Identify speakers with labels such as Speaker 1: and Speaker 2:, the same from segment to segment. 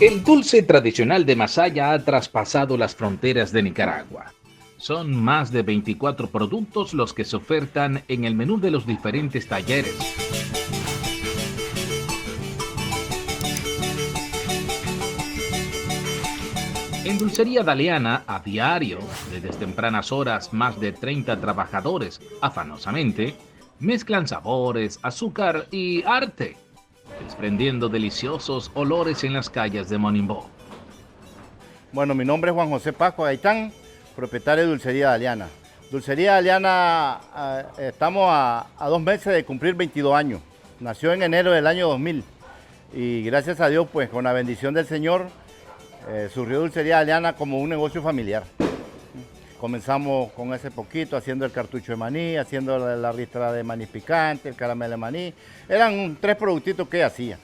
Speaker 1: El dulce tradicional de Masaya ha traspasado las fronteras de Nicaragua. Son más de 24 productos los que se ofertan en el menú de los diferentes talleres. En Dulcería Daliana, a diario, desde tempranas horas, más de 30 trabajadores, afanosamente, mezclan sabores, azúcar y arte, desprendiendo deliciosos olores en las calles de Monimbó.
Speaker 2: Bueno, mi nombre es Juan José Pascua Gaitán, propietario de Dulcería Daliana. Dulcería Daliana, estamos a 2 meses de cumplir 22 años. Nació en enero del año 2000 y gracias a Dios, pues con la bendición del Señor, surgió Dulcería Daliana como un negocio familiar. Comenzamos con ese poquito, haciendo el cartucho de maní, haciendo la ristra de maní picante, el caramelo de maní. Eran 3 productitos que ella hacía,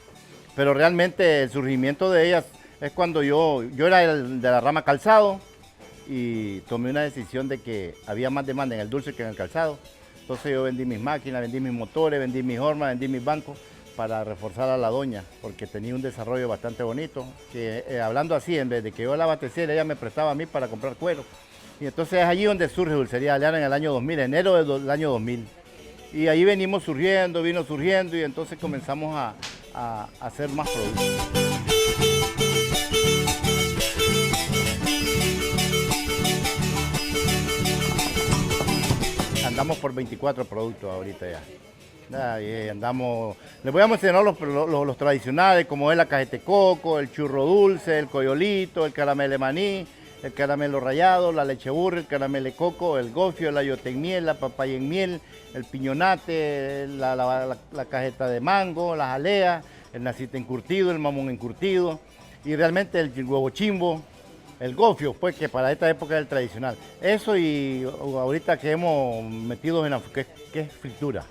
Speaker 2: pero realmente el surgimiento de ellas es cuando yo era el de la rama calzado y tomé una decisión de que había más demanda en el dulce que en el calzado. Entonces yo vendí mis máquinas, vendí mis motores, vendí mis hormas, vendí mis bancos para reforzar a la doña, porque tenía un desarrollo bastante bonito, que hablando así, en vez de que yo la abasteciera, ella me prestaba a mí para comprar cuero. Y entonces es allí donde surge Dulcería Daliana en el año 2000, enero del año 2000. Y ahí venimos surgiendo, vino surgiendo y entonces comenzamos a hacer más productos. Andamos por 24 productos ahorita ya. Y andamos, les voy a mencionar los tradicionales, como es la cajeta de coco, el churro dulce, el coyolito, el caramelo de maní, el caramelo rallado, la leche burra, el caramelo de coco, el gofio, el ayote en miel, la papaya en miel, el piñonate, la cajeta de mango, la jalea, el nacite encurtido, el mamón encurtido y realmente el huevo chimbo, el gofio, pues que para esta época es el tradicional. Eso y ahorita que hemos metido en la que es fritura.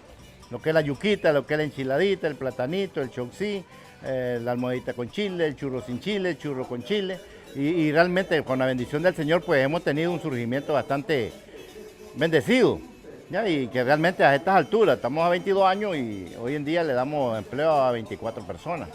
Speaker 2: Lo que es la yuquita, lo que es la enchiladita, el platanito, el chauxí, la almohadita con chile, el churro sin chile, el churro con chile. Y realmente con la bendición del Señor pues hemos tenido un surgimiento bastante bendecido. ¿Ya? Y que realmente a estas alturas, estamos a 22 años y hoy en día le damos empleo a 24 personas.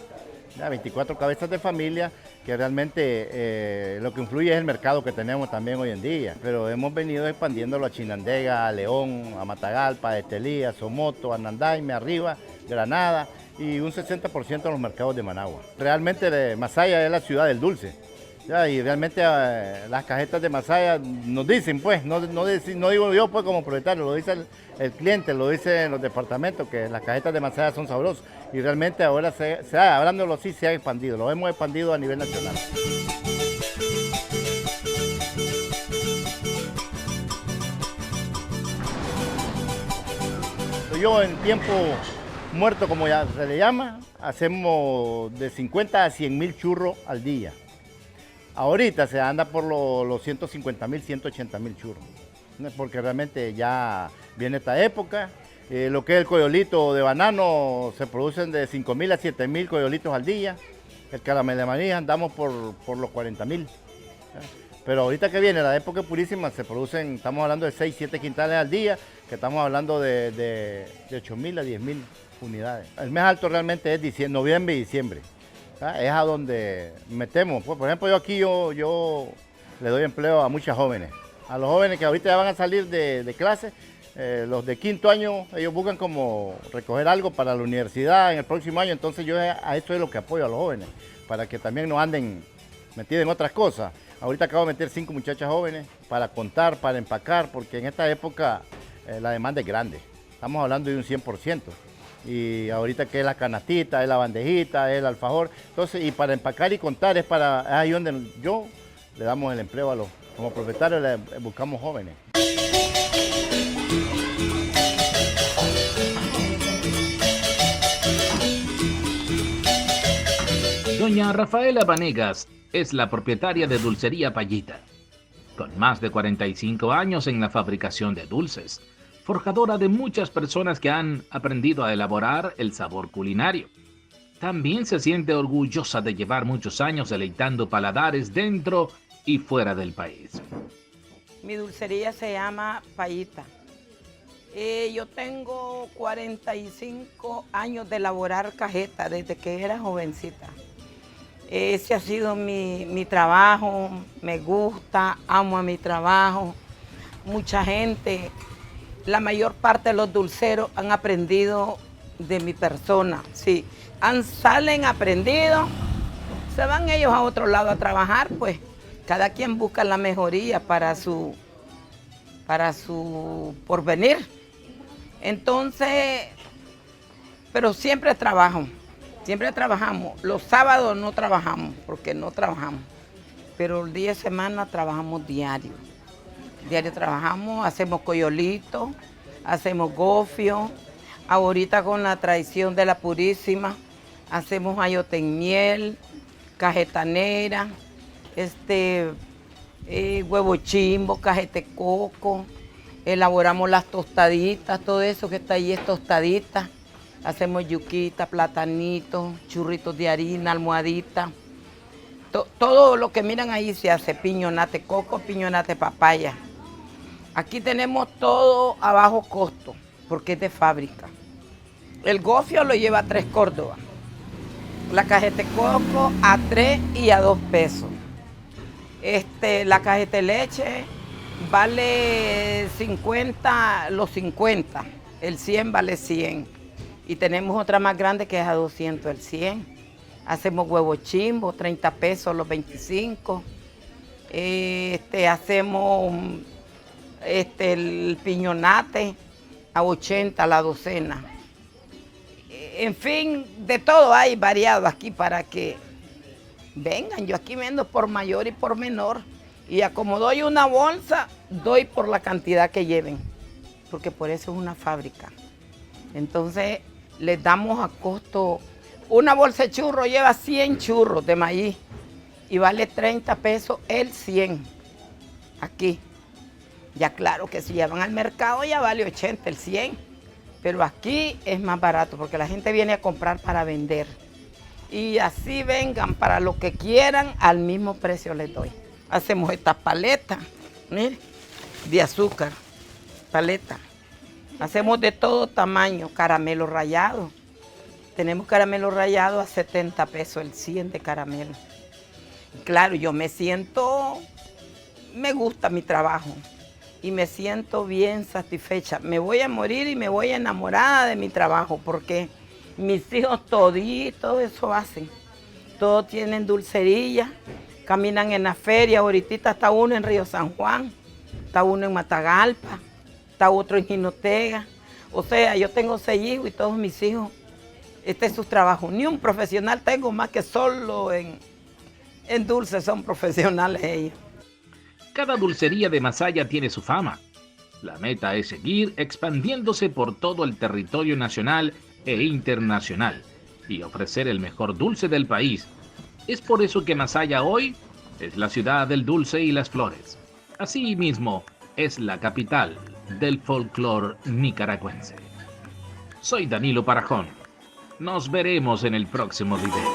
Speaker 2: ¿Ya? 24 cabezas de familia, que realmente lo que influye es el mercado que tenemos también hoy en día. Pero hemos venido expandiéndolo a Chinandega, a León, a Matagalpa, a Estelí, a Somoto, a Nandaime, Arriba, Granada y un 60% en los mercados de Managua. Realmente Masaya es la ciudad del dulce. Ya, y realmente las cajetas de Masaya nos dicen, pues, no digo yo pues como propietario, lo dice el cliente, lo dicen los departamentos, que las cajetas de Masaya son sabrosas. Y realmente ahora, hablándolo así, se ha expandido, lo hemos expandido a nivel nacional. Yo en tiempo muerto, como ya se le llama, hacemos de 50 a 100.000 churros al día. Ahorita se anda por los 150.000, 180.000 churros, porque realmente ya viene esta época. Lo que es el coyolito de banano, se producen de 5.000 a 7.000 coyolitos al día. El caramelo de maní andamos por los 40.000. Pero ahorita que viene la época purísima, se producen, estamos hablando de 6, 7 quintales al día, que estamos hablando de 8.000 a 10.000 unidades. El mes alto realmente es noviembre y diciembre. Es a donde metemos. Pues, por ejemplo, yo le doy empleo a muchas jóvenes. A los jóvenes que ahorita ya van a salir de clase, los de 5º año, ellos buscan como recoger algo para la universidad en el próximo año. Entonces yo a esto es lo que apoyo a los jóvenes, para que también no anden metidos en otras cosas. Ahorita acabo de meter 5 muchachas jóvenes para contar, para empacar, porque en esta época la demanda es grande. Estamos hablando de un 100%. Y ahorita que es la canastita, es la bandejita, es el alfajor. Entonces, y para empacar y contar es ahí donde yo le damos el empleo a como propietarios le buscamos jóvenes.
Speaker 1: Doña Rafaela Vanegas es la propietaria de Dulcería Payita, con más de 45 años en la fabricación de dulces, forjadora de muchas personas que han aprendido a elaborar el sabor culinario. También se siente orgullosa de llevar muchos años deleitando paladares dentro y fuera del país.
Speaker 3: Mi dulcería se llama Payita. Yo tengo 45 años de elaborar cajeta desde que era jovencita. Ese ha sido mi trabajo, me gusta, amo a mi trabajo. Mucha gente, la mayor parte de los dulceros han aprendido de mi persona, sí. Salen aprendidos, se van ellos a otro lado a trabajar, pues cada quien busca la mejoría para su porvenir. Entonces, pero siempre trabajo, siempre trabajamos. Los sábados no trabajamos, porque no trabajamos. Pero el día de semana trabajamos diario. Diario trabajamos, hacemos coyolitos, hacemos gofio. Ahorita con la tradición de la Purísima, hacemos ayote en miel, cajetanera, huevo chimbo, cajete coco. Elaboramos las tostaditas, todo eso que está ahí es tostadita. Hacemos yuquita, platanito, churritos de harina, almohadita. Todo lo que miran ahí se hace, piñonate coco, piñonate papaya. Aquí tenemos todo a bajo costo, porque es de fábrica. El gofio lo lleva a 3 Córdobas. La cajete coco a 3 y a 2 pesos. La cajete leche vale 50, los 50. El 100 vale 100. Y tenemos otra más grande que es a 200 el 100. Hacemos huevo chimbo, 30 pesos los 25. Hacemos el piñonate a 80 la docena. En fin, de todo hay variado aquí para que vengan. Yo aquí vendo por mayor y por menor. Y como doy una bolsa, doy por la cantidad que lleven. Porque por eso es una fábrica. Entonces, les damos a costo. Una bolsa de churro lleva 100 churros de maíz. Y vale 30 pesos el 100. Aquí. Ya claro que si llevan al mercado ya vale 80 el 100. Pero aquí es más barato porque la gente viene a comprar para vender. Y así vengan para lo que quieran, al mismo precio les doy. Hacemos estas paletas, mire, de azúcar, paleta. Hacemos de todo tamaño, caramelo rallado. Tenemos caramelo rallado a 70 pesos el 100 de caramelo. Claro, yo me gusta mi trabajo. Y me siento bien satisfecha. Me voy a morir y me voy enamorada de mi trabajo porque mis hijos toditos eso hacen. Todos tienen dulcería, caminan en la feria. Ahorita está uno en Río San Juan, está uno en Matagalpa, está otro en Jinotega. O sea, yo tengo 6 hijos y todos mis hijos, este es su trabajo. Ni un profesional tengo más que solo en dulces son profesionales ellos.
Speaker 1: Cada dulcería de Masaya tiene su fama. La meta es seguir expandiéndose por todo el territorio nacional e internacional y ofrecer el mejor dulce del país. Es por eso que Masaya hoy es la ciudad del dulce y las flores. Asimismo, es la capital del folclore nicaragüense. Soy Danilo Parajón. Nos veremos en el próximo video.